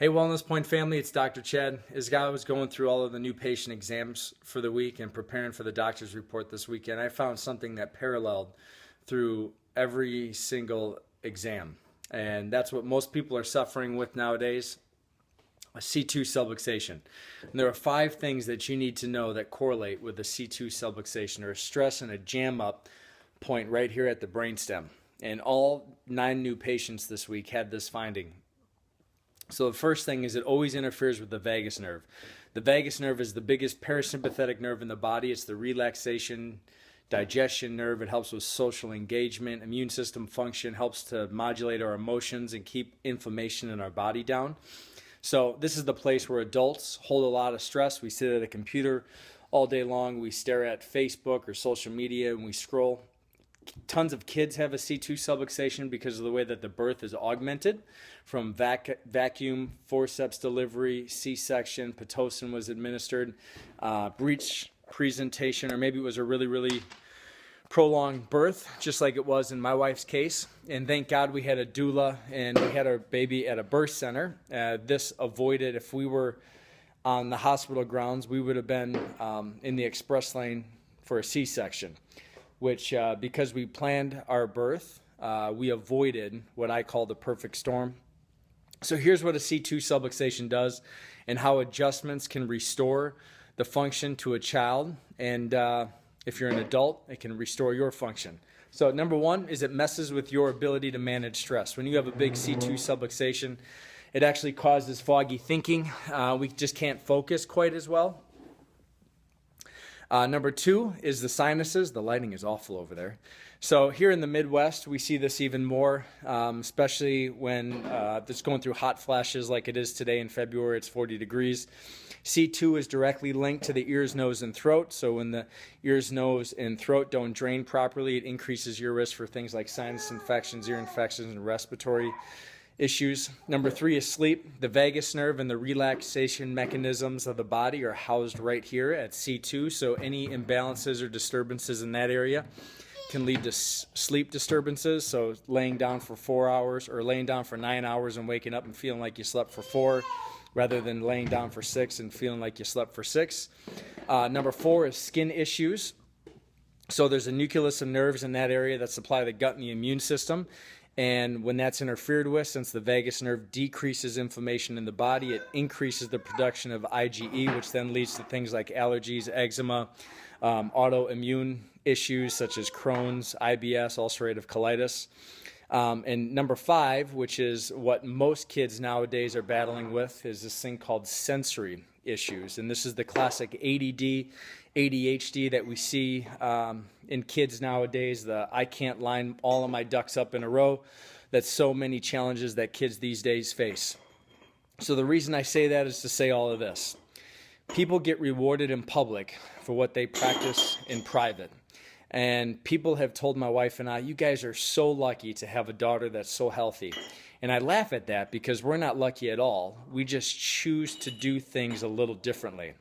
Hey Wellness Point family, it's Dr. Chad. As I was going through all of the new patient exams for the week and preparing for the doctor's report this weekend, I found something that paralleled through every single exam. And that's what most people are suffering with nowadays, a C2 subluxation. And there are 5 things that you need to know that correlate with the C2 subluxation, or a stress and a jam up point right here at the brainstem. And all 9 new patients this week had this finding. So the first thing is it always interferes with the vagus nerve. The vagus nerve is the biggest parasympathetic nerve in the body. It's the relaxation, digestion nerve. It helps with social engagement, immune system function, helps to modulate our emotions and keep inflammation in our body down. So this is the place where adults hold a lot of stress. We sit at a computer all day long. We stare at Facebook or social media and we scroll. Tons of kids have a C2 subluxation because of the way that the birth is augmented from vacuum, forceps delivery, C-section, Pitocin was administered, breech presentation, or maybe it was a really prolonged birth, just like it was in my wife's case. And thank God we had a doula and we had our baby at a birth center. This avoided, if we were on the hospital grounds, we would have been in the express lane for a C-section. Which, because we planned our birth, we avoided what I call the perfect storm. So here's what a C2 subluxation does and how adjustments can restore the function to a child. And if you're an adult, it can restore your function. So number 1 is it messes with your ability to manage stress. When you have a big C2 subluxation, it actually causes foggy thinking. We just can't focus quite as well. Number 2 is the sinuses. The lighting is awful over there. So here in the Midwest, we see this even more, especially when it's going through hot flashes like it is today in February. It's 40 degrees. C2 is directly linked to the ears, nose, and throat. So when the ears, nose, and throat don't drain properly, it increases your risk for things like sinus infections, ear infections, and respiratory issues. Number 3 is sleep. The vagus nerve and the relaxation mechanisms of the body are housed right here at C2, so any imbalances or disturbances in that area can lead to sleep disturbances, so laying down for 4 hours or laying down for 9 hours and waking up and feeling like you slept for 4 rather than laying down for 6 and feeling like you slept for 6. Number 4 is skin issues. So there's a nucleus of nerves in that area that supply the gut and the immune system. And when that's interfered with, since the vagus nerve decreases inflammation in the body, it increases the production of IgE, which then leads to things like allergies, eczema, autoimmune issues such as Crohn's, IBS, ulcerative colitis. And number 5, which is what most kids nowadays are battling with, is this thing called sensory issues. And this is the classic ADD, ADHD that we see in kids nowadays. I can't line all of my ducks up in a row. That's so many challenges that kids these days face. So the reason I say that is to say all of this. People get rewarded in public for what they practice in private. And people have told my wife and I, you guys are so lucky to have a daughter that's so healthy. And I laugh at that because we're not lucky at all. We just choose to do things a little differently.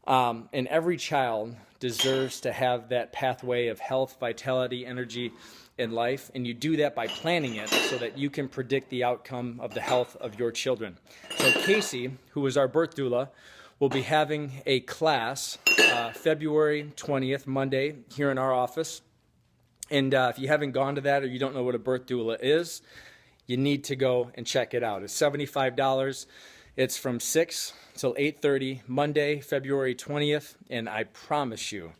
And every child deserves to have that pathway of health, vitality, energy in life. And you do that by planning it so that you can predict the outcome of the health of your children. So Casey, who is our birth doula, will be having a class February 20th, Monday, here in our office. And if you haven't gone to that or you don't know what a birth doula is, you need to go and check it out. It's $75. It's from 6 till 8:30, Monday, February 20th, and I promise you,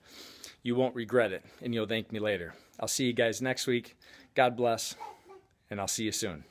you won't regret it, and you'll thank me later. I'll see you guys next week. God bless, and I'll see you soon.